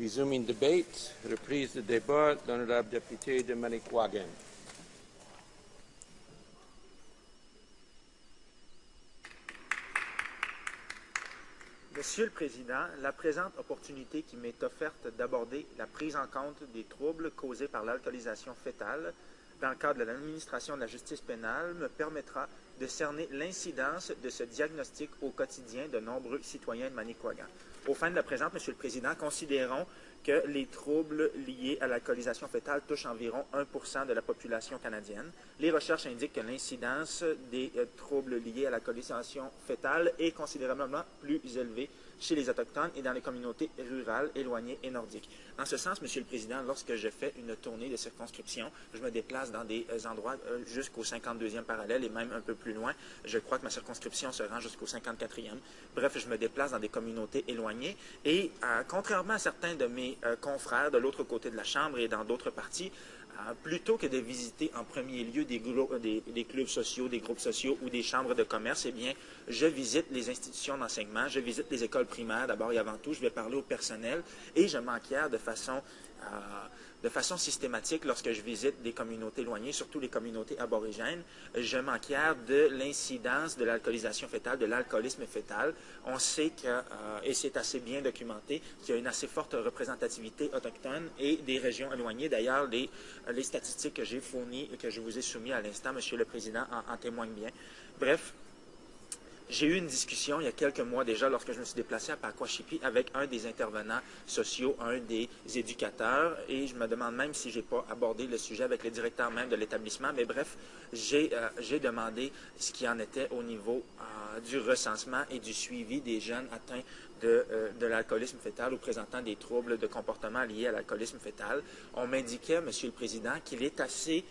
Resuming debate, reprise de débat, l'honorable député de Manicouagan. Monsieur le Président, la présente opportunité qui m'est offerte d'aborder la prise en compte des troubles causés par l'alcoolisation fœtale dans le cadre de l'administration de la justice pénale me permettra de cerner l'incidence de ce diagnostic au quotidien de nombreux citoyens de Manicouagan. Aux fins de la présente, Monsieur le Président, considérons que les troubles liés à l'alcoolisation fœtale touchent environ 1% de la population canadienne. Les recherches indiquent que l'incidence des troubles liés à l'alcoolisation fœtale est considérablement plus élevée chez les Autochtones et dans les communautés rurales, éloignées et nordiques. En ce sens, Monsieur le Président, lorsque je fais une tournée de circonscription, je me déplace dans des endroits jusqu'au 52e parallèle et même un peu plus loin. Je crois que ma circonscription se rend jusqu'au 54e. Bref, je me déplace dans des communautés éloignées et contrairement à certains de mes confrères de l'autre côté de la Chambre et dans d'autres partis, plutôt que de visiter en premier lieu des clubs sociaux, des groupes sociaux ou des chambres de commerce, eh bien, je visite les institutions d'enseignement, je visite les écoles primaires d'abord et avant tout, je vais parler au personnel et je m'enquière de façon systématique lorsque je visite des communautés éloignées, surtout les communautés aborigènes. Je m'enquière de l'incidence de l'alcoolisation fœtale, de l'alcoolisme fœtal. On sait que, et c'est assez bien documenté, qu'il y a une assez forte représentativité autochtone et des régions éloignées. D'ailleurs, les statistiques que j'ai fournies et que je vous ai soumises à l'instant, Monsieur le Président, en témoignent bien. Bref, j'ai eu une discussion il y a quelques mois déjà lorsque je me suis déplacé à Pakwashipi avec un des intervenants sociaux, un des éducateurs, et je me demande même si je n'ai pas abordé le sujet avec le directeur même de l'établissement, mais bref, j'ai demandé ce qui en était au niveau du recensement et du suivi des jeunes atteints de l'alcoolisme fœtal ou présentant des troubles de comportement liés à l'alcoolisme fœtal. On m'indiquait, Monsieur le Président, qu'il est assez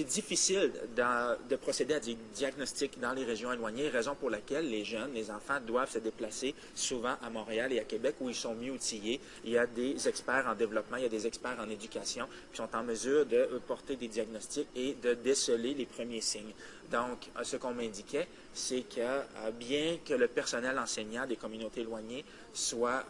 difficile de procéder à des diagnostics dans les régions éloignées, raison pour laquelle les jeunes, les enfants doivent se déplacer souvent à Montréal et à Québec où ils sont mieux outillés. Il y a des experts en développement, il y a des experts en éducation qui sont en mesure de porter des diagnostics et de déceler les premiers signes. Donc, ce qu'on m'indiquait, c'est que bien que le personnel enseignant des communautés éloignées soit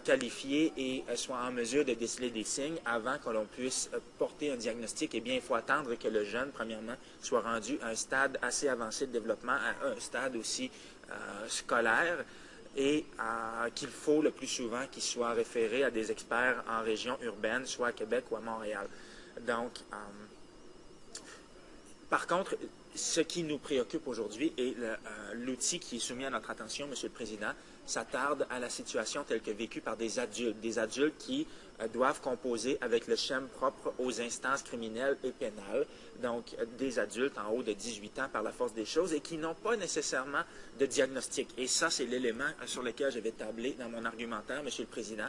qualifié et soit en mesure de déceler des signes avant que l'on puisse porter un diagnostic, eh bien, il faut attendre que le jeune, premièrement, soit rendu à un stade assez avancé de développement, à un stade aussi scolaire, et qu'il faut le plus souvent qu'il soit référé à des experts en région urbaine, soit à Québec ou à Montréal. Donc, par contre, ce qui nous préoccupe aujourd'hui et l'outil qui est soumis à notre attention, Monsieur le Président, s'attarde à la situation telle que vécue par des adultes qui doivent composer avec le schème propre aux instances criminelles et pénales, donc des adultes en haut de 18 ans par la force des choses et qui n'ont pas nécessairement de diagnostic. Et ça, c'est l'élément sur lequel je vais tabler dans mon argumentaire, Monsieur le Président,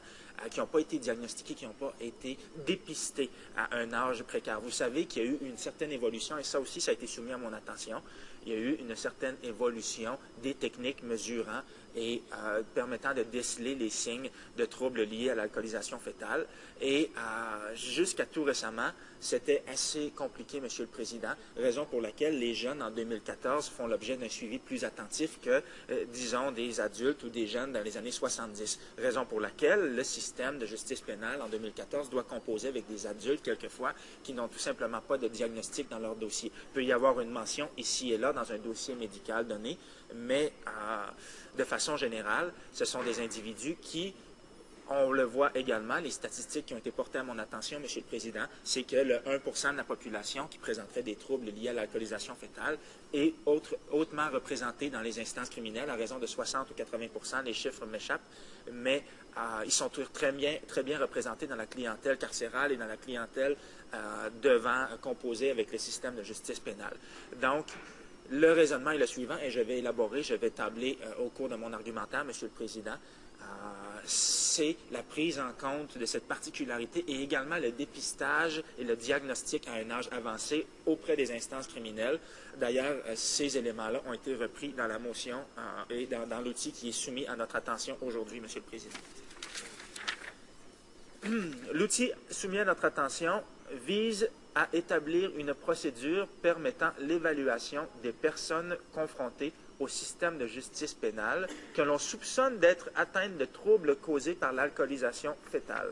qui n'ont pas été diagnostiqués, qui n'ont pas été dépistés à un âge précaire. Vous savez qu'il y a eu une certaine évolution, et ça aussi, ça a été soumis à mon attention. Il y a eu une certaine évolution des techniques mesurant et permettant de déceler les signes de troubles liés à l'alcoolisation fœtale. Et jusqu'à tout récemment, c'était assez compliqué, Monsieur le Président, raison pour laquelle les jeunes en 2014 font l'objet d'un suivi plus attentif que, disons, des adultes ou des jeunes dans les années 70. Raison pour laquelle le système de justice pénale en 2014 doit composer avec des adultes, quelquefois, qui n'ont tout simplement pas de diagnostic dans leur dossier. Il peut y avoir une mention ici et là dans un dossier médical donné, mais de façon générale, ce sont des individus qui, on le voit également, les statistiques qui ont été portées à mon attention, Monsieur le Président, c'est que le 1% de la population qui présenterait des troubles liés à l'alcoolisation fœtale est hautement représenté dans les instances criminelles à raison de 60 ou 80%, les chiffres m'échappent, mais ils sont très bien représentés dans la clientèle carcérale et dans la clientèle devant composer avec le système de justice pénale. Donc, le raisonnement est le suivant, et je vais tabler au cours de mon argumentaire, Monsieur le Président, c'est la prise en compte de cette particularité et également le dépistage et le diagnostic à un âge avancé auprès des instances criminelles. D'ailleurs, ces éléments-là ont été repris dans la motion et dans l'outil qui est soumis à notre attention aujourd'hui, Monsieur le Président. L'outil soumis à notre attention vise à établir une procédure permettant l'évaluation des personnes confrontées au système de justice pénale que l'on soupçonne d'être atteintes de troubles causés par l'alcoolisation fœtale.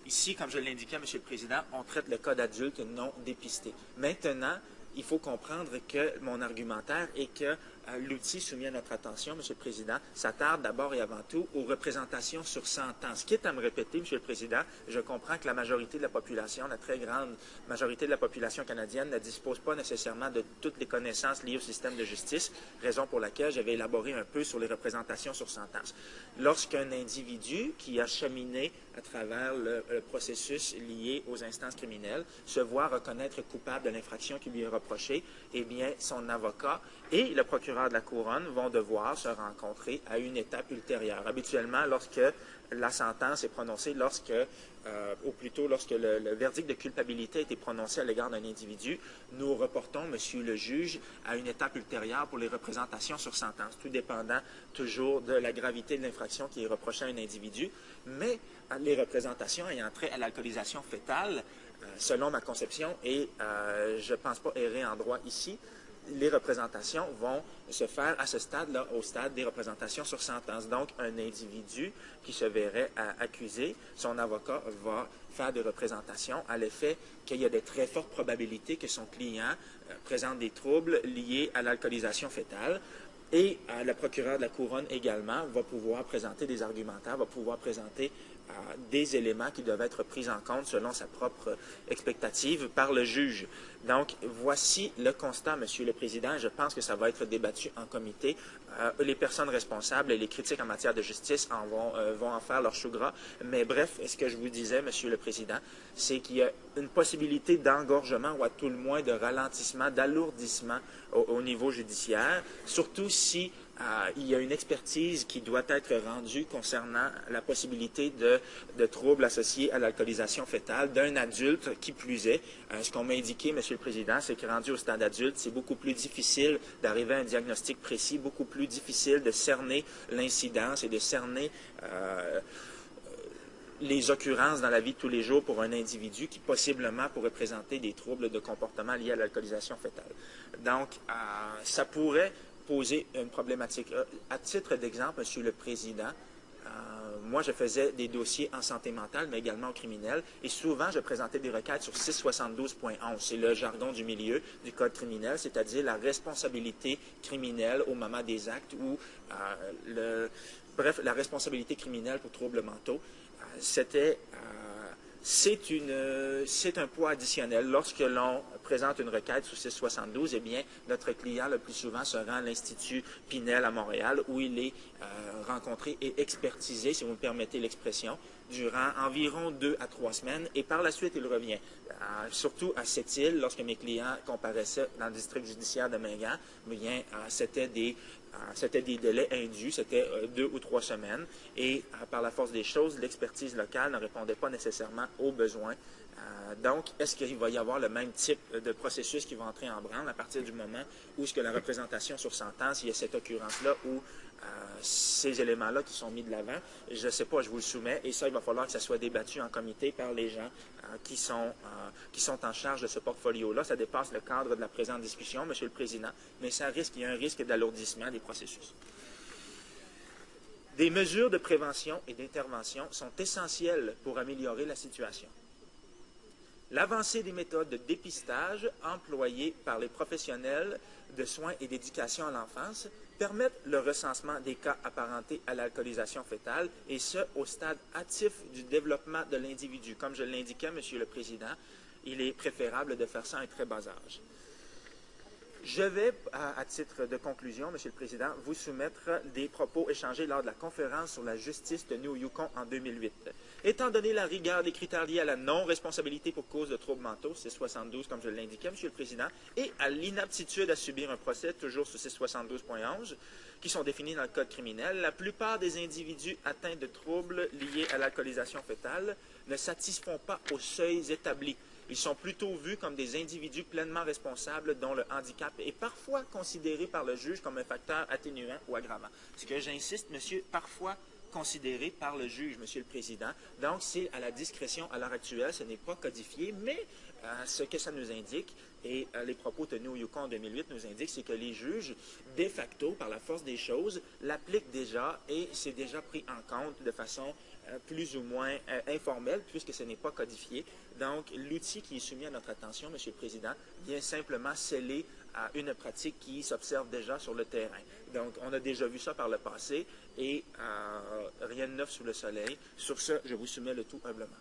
Ici, comme je l'indiquais, Monsieur le Président, on traite le cas d'adultes non dépistés. Maintenant, il faut comprendre que mon argumentaire est que l'outil soumis à notre attention, Monsieur le Président, s'attarde d'abord et avant tout aux représentations sur 100 ans. Ce qui est à me répéter, Monsieur le Président, je comprends que la majorité de la population, la très grande majorité de la population canadienne ne dispose pas nécessairement de toutes les connaissances liées au système de justice, raison pour laquelle j'avais élaboré un peu sur les représentations sur 100 ans. Lorsqu'un individu qui a cheminé à travers le processus lié aux instances criminelles se voit reconnaître coupable de l'infraction qui lui est reprochée, eh bien, son avocat et le procureur de la Couronne vont devoir se rencontrer à une étape ultérieure. Habituellement, lorsque la sentence est prononcée, ou plutôt lorsque le verdict de culpabilité a été prononcé à l'égard d'un individu, nous reportons, Monsieur le juge, à une étape ultérieure pour les représentations sur sentence, tout dépendant toujours de la gravité de l'infraction qui est reprochée à un individu. Mais les représentations ayant trait à l'alcoolisation fœtale, selon ma conception, et je ne pense pas errer en droit ici, les représentations vont se faire à ce stade-là, au stade des représentations sur sentence. Donc, un individu qui se verrait accusé, son avocat va faire des représentations à l'effet qu'il y a de très fortes probabilités que son client présente des troubles liés à l'alcoolisation fœtale. Et le procureur de la Couronne également va pouvoir présenter des argumentaires, va pouvoir présenter des éléments qui doivent être pris en compte selon sa propre expectative par le juge. Donc, voici le constat, Monsieur le Président. Je pense que ça va être débattu en comité. Les personnes responsables et les critiques en matière de justice vont en faire leur chou gras. Mais bref, ce que je vous disais, Monsieur le Président, c'est qu'il y a une possibilité d'engorgement ou à tout le moins de ralentissement, d'alourdissement au niveau judiciaire, surtout si il y a une expertise qui doit être rendue concernant la possibilité de troubles associés à l'alcoolisation fœtale d'un adulte qui plus est. Ce qu'on m'a indiqué, Monsieur le Président, c'est que rendu au stade adulte, c'est beaucoup plus difficile d'arriver à un diagnostic précis, beaucoup plus difficile de cerner l'incidence et de cerner les occurrences dans la vie de tous les jours pour un individu qui possiblement pourrait présenter des troubles de comportement liés à l'alcoolisation fœtale. Donc, ça pourrait poser une problématique. À titre d'exemple, Monsieur le Président, moi, je faisais des dossiers en santé mentale, mais également au criminel, et souvent, je présentais des requêtes sur 672.11. C'est le jargon du milieu du Code criminel, c'est-à-dire la responsabilité criminelle au moment des actes ou, bref, la responsabilité criminelle pour troubles mentaux. C'est un poids additionnel. Lorsque l'on présente une requête sous 672, eh bien, notre client, le plus souvent, se rend à l'Institut Pinel à Montréal, où il est rencontré et expertisé, si vous me permettez l'expression, durant environ 2 à 3 semaines, et par la suite, il revient. Surtout à Sept-Îles, lorsque mes clients comparaissaient dans le district judiciaire de Mingan, bien, c'était des délais indus, c'était 2 ou 3 semaines, et par la force des choses, l'expertise locale ne répondait pas nécessairement aux besoins. Donc, est-ce qu'il va y avoir le même type de processus qui va entrer en branle à partir du moment où ce que la représentation sur sentence, il y a cette occurrence-là où ces éléments-là qui sont mis de l'avant, je ne sais pas, je vous le soumets, et ça, il va falloir que ça soit débattu en comité par les gens qui sont en charge de ce portfolio-là. Ça dépasse le cadre de la présente discussion, Monsieur le Président, mais il y a un risque d'alourdissement des processus. Des mesures de prévention et d'intervention sont essentielles pour améliorer la situation. L'avancée des méthodes de dépistage employées par les professionnels de soins et d'éducation à l'enfance permettent le recensement des cas apparentés à l'alcoolisation fœtale, et ce, au stade hâtif du développement de l'individu. Comme je l'indiquais, Monsieur le Président, il est préférable de faire ça à un très bas âge. Je vais, à titre de conclusion, Monsieur le Président, vous soumettre des propos échangés lors de la conférence sur la justice tenue au Yukon en 2008. Étant donné la rigueur des critères liés à la non-responsabilité pour cause de troubles mentaux, 672 comme je l'indiquais, Monsieur le Président, et à l'inaptitude à subir un procès, toujours sur 672.11, qui sont définis dans le Code criminel, la plupart des individus atteints de troubles liés à l'alcoolisation fœtale ne satisfont pas aux seuils établis. Ils sont plutôt vus comme des individus pleinement responsables dont le handicap est parfois considéré par le juge comme un facteur atténuant ou aggravant. Ce que j'insiste, monsieur, parfois considéré par le juge, Monsieur le Président. Donc, c'est à la discrétion à l'heure actuelle, ce n'est pas codifié, mais ce que ça nous indique, et les propos tenus au Yukon en 2008 nous indiquent, c'est que les juges, de facto, par la force des choses, l'appliquent déjà et c'est déjà pris en compte de façon plus ou moins informelle, puisque ce n'est pas codifié. Donc, l'outil qui est soumis à notre attention, Monsieur le Président, vient simplement sceller une pratique qui s'observe déjà sur le terrain. Donc, on a déjà vu ça par le passé et rien de neuf sous le soleil. Sur ce, je vous soumets le tout humblement.